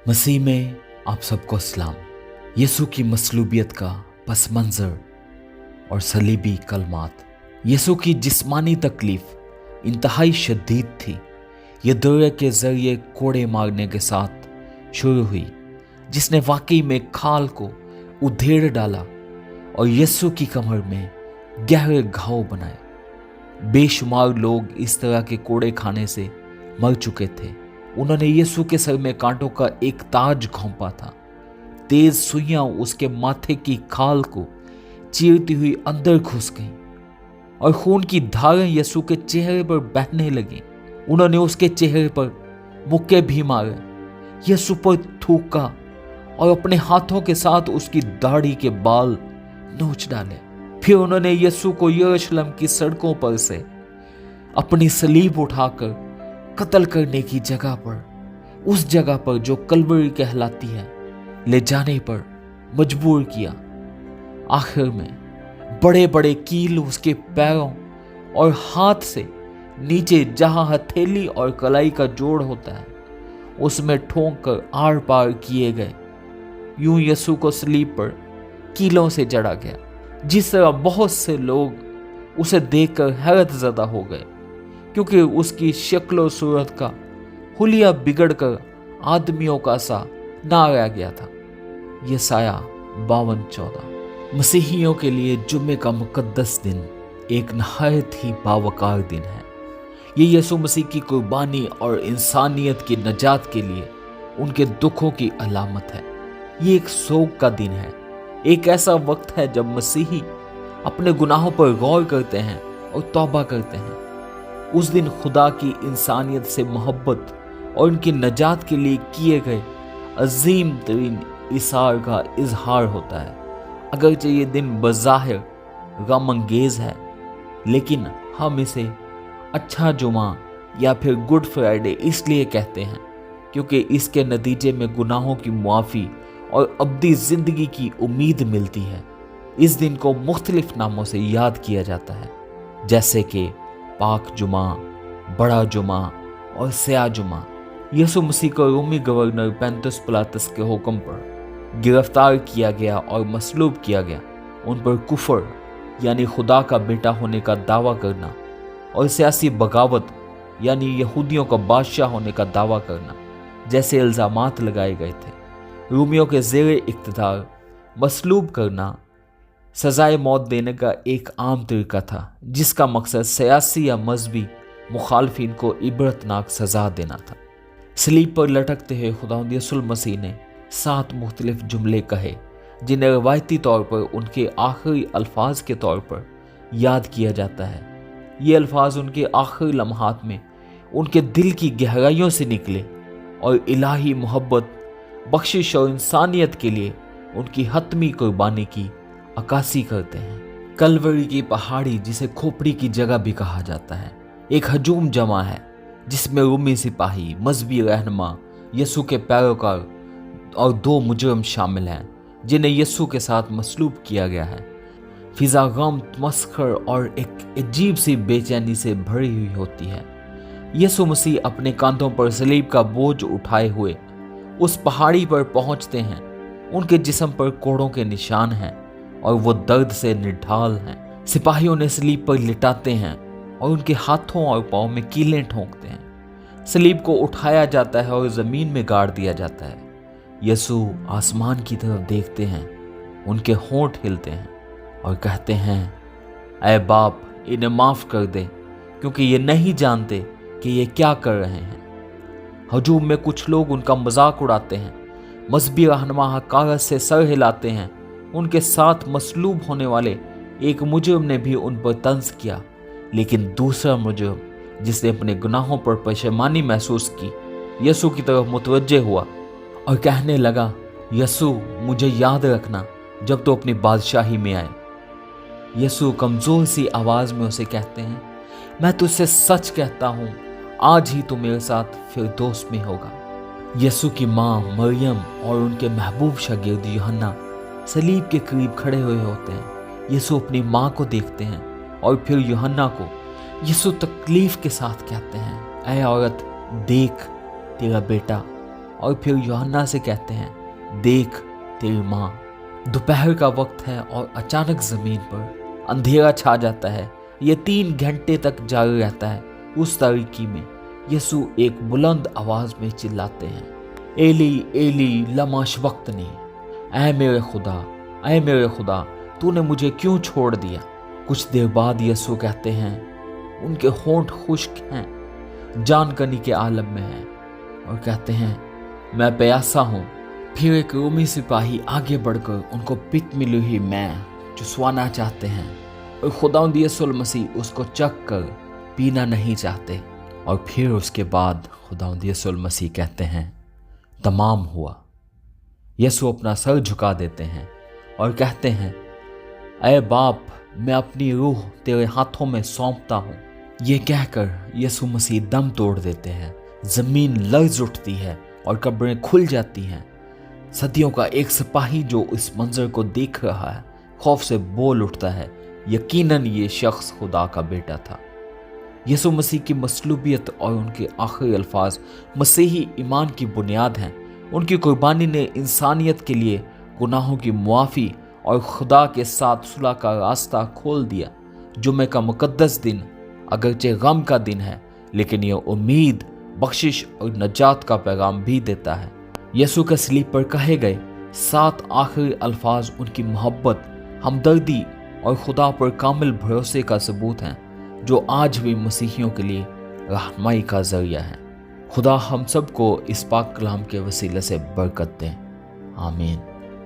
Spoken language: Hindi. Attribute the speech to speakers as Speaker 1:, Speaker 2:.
Speaker 1: मसीह में आप सबको सलाम। यीशु की मसलूबियत का पस मंज़र और सलीबी कलमात। यीशु की जिस्मानी तकलीफ इंतहाई शदीद थी। यह दौरे के जरिए कोड़े मारने के साथ शुरू हुई, जिसने वाकई में खाल को उधेड़ डाला और यीशु की कमर में गहरे घाव बनाए। बेशुमार लोग इस तरह के कोड़े खाने से मर चुके थे। उन्होंने यीशु के सर में कांटों का एक ताज घोंपा था। तेज सुइयां उसके माथे की खाल को चीरती हुई अंदर घुस गईं और खून की धारें यीशु के चेहरे पर बहने लगी। उन्होंने उसके चेहरे पर मुक्के भी मारे, यीशु पर थूका और अपने हाथों के साथ उसकी दाढ़ी के बाल नोच डाले। फिर उन्होंने यीशु को यरूशलेम की सड़कों पर से अपनी सलीब उठाकर कत्ल करने की जगह पर, उस जगह पर जो कलवरी कहलाती है, ले जाने पर मजबूर किया। आखिर में बड़े बड़े कील उसके पैरों और हाथ से नीचे, जहां हथेली और कलाई का जोड़ होता है, उसमें ठोंक कर आर पार किए गए। यूं यीशु को सलीब पर कीलों से जड़ा गया। जिस तरह बहुत से लोग उसे देखकर हैरत ज़दा हो गए, क्योंकि उसकी शक्ल और सूरत का हुलिया बिगड़कर आदमियों का सा ना रह गया था। यसाया 52:14। मसीहियों के लिए जुम्मे का मुकद्दस दिन एक नहायत ही बावकार दिन है। ये यीशु मसीह की कुर्बानी और इंसानियत की नजात के लिए उनके दुखों की अलामत है। ये एक सोग का दिन है, एक ऐसा वक्त है जब मसीही अपने गुनाहों पर गौर करते हैं और तौबा करते हैं। उस दिन खुदा की इंसानियत से मोहब्बत और उनकी नजात के लिए किए गए अजीम तरीन इसार का इजहार होता है। अगरचे ये दिन बज़ाहिर गमंगेज है, लेकिन हम इसे अच्छा जुमा या फिर गुड फ्राइडे इसलिए कहते हैं क्योंकि इसके नतीजे में गुनाहों की मुआफ़ी और अब्दी ज़िंदगी की उम्मीद मिलती है। इस दिन को मुख्तलिफ नामों से याद किया जाता है, जैसे कि पाक जुमा, बड़ा जुमा और स्याह जुमा। यीशु मसीह को रोमी गवर्नर पेंतुस पिलातस के हुक्म पर गिरफ्तार किया गया और मसलूब किया गया। उन पर कुफर यानी खुदा का बेटा होने का दावा करना और सियासी बगावत यानी यहूदियों का बादशाह होने का दावा करना जैसे इल्ज़ामात लगाए गए थे। रोमियों के ज़ेरे इक़्तिदार मसलूब करना सजाए मौत देने का एक आम तरीका था, जिसका मकसद सियासी या मजहबी मुखालफिन को इबरतनाक सजा देना था। सलीब पर लटकते हुए खुदावंद यीशु मसीह ने 7 मुख्तलिफ जुमले कहे, जिन्हें रवायती तौर पर उनके आखिरी अल्फाज के तौर पर याद किया जाता है। ये अल्फाज उनके आखिरी लम्हात में उनके दिल की गहराइयों से निकले और इलाही मोहब्बत, बख्शिश और इंसानियत के लिए उनकी हतमी कुर्बानी की अक्कासी करते हैं। कलवरी की पहाड़ी, जिसे खोपड़ी की जगह भी कहा जाता है, एक हजूम जमा है जिसमें रोमी सिपाही, मजहबी रहनुमा, यीशु के पैरोकार और 2 मुजरम शामिल हैं, जिन्हें यीशु के साथ मसलूब किया गया है। फिजा गम, मस्खर और एक अजीब सी बेचैनी से भरी हुई होती है। यीशु मसीह अपने कांधों पर सलीब का बोझ उठाए हुए उस पहाड़ी पर पहुंचते हैं। उनके जिस्म पर कोड़ों के निशान हैं और वो दर्द से निढाल हैं। सिपाहियों ने सलीब पर लिटाते हैं और उनके हाथों और पाँव में कीलें ठोंकते हैं। सलीब को उठाया जाता है और ज़मीन में गाड़ दिया जाता है। यीशु आसमान की तरफ देखते हैं, उनके होंठ हिलते हैं और कहते हैं, ऐ बाप, इन्हें माफ़ कर दे, क्योंकि ये नहीं जानते कि ये क्या कर रहे हैं। हजूम में कुछ लोग उनका मजाक उड़ाते हैं। मजहबी रहनुमा हकारत से सर हिलाते हैं। उनके साथ मसलूब होने वाले एक मुजरिम ने भी उन पर तंज किया, लेकिन दूसरा मुजरिम, जिसने अपने गुनाहों पर पशेमानी महसूस की, यीशु की तरफ मुतवज्जे हुआ और कहने लगा, यीशु, मुझे याद रखना जब तो अपनी बादशाही में आए। यीशु कमज़ोर सी आवाज़ में उसे कहते हैं, मैं तुझसे सच कहता हूँ, आज ही तू मेरे साथ फिरदौस में होगा। यीशु की माँ मरियम और उनके महबूब शागिर्द यूहन्ना सलीब के करीब खड़े हुए होते हैं। यीशु अपनी माँ को देखते हैं और फिर यूहन्ना को। यीशु तकलीफ के साथ कहते हैं, ऐ औरत, देख तेरा बेटा। और फिर यूहन्ना से कहते हैं, देख तेरी माँ। दोपहर का वक्त है और अचानक जमीन पर अंधेरा छा जाता है। ये 3 घंटे तक जारी रहता है। उस तारीकी में यीशु एक बुलंद आवाज में चिल्लाते हैं, एली एली लमा शबक्तनी, ऐ मेरे खुदा तूने मुझे क्यों छोड़ दिया। कुछ देर बाद यीशु कहते हैं, उनके होंठ खुश्क हैं, जान कनी के आलम में हैं, और कहते हैं, मैं प्यासा हूँ। फिर एक रोमी सिपाही आगे बढ़कर उनको पिक मिली हुई मैं चुसवाना चाहते हैं, और खुदावंद यीशु मसीह उसको चख कर पीना नहीं चाहते। और फिर उसके बाद खुदावंद यीशु मसीह कहते हैं, तमाम हुआ। यीशु अपना सर झुका देते हैं और कहते हैं, ऐ बाप, मैं अपनी रूह तेरे हाथों में सौंपता हूँ। ये कहकर यीशु मसीह दम तोड़ देते हैं। जमीन लर्ज उठती है और कब्रें खुल जाती हैं। सदियों का एक सिपाही जो इस मंजर को देख रहा है, खौफ से बोल उठता है, यकीनन ये शख्स खुदा का बेटा था। यीशु मसीह की मसलूबियत और उनके आखिरी अल्फाज मसीही ईमान की बुनियाद हैं। उनकी कुर्बानी ने इंसानियत के लिए गुनाहों की मुआफ़ी और खुदा के साथ सुलह का रास्ता खोल दिया। जुम्मे का मुकद्दस दिन अगरचे गम का दिन है, लेकिन यह उम्मीद, बख्शिश और नजात का पैगाम भी देता है। यीशु के सलीब पर कहे गए 7 आखिरी अल्फाज उनकी मोहब्बत, हमदर्दी और खुदा पर कामिल भरोसे का सबूत हैं, जो आज भी मसीहियों के लिए रहनुमाई का जरिया है। खुदा हम सब को इस पाक कलाम के वसीले से बरकत दें। आमीन।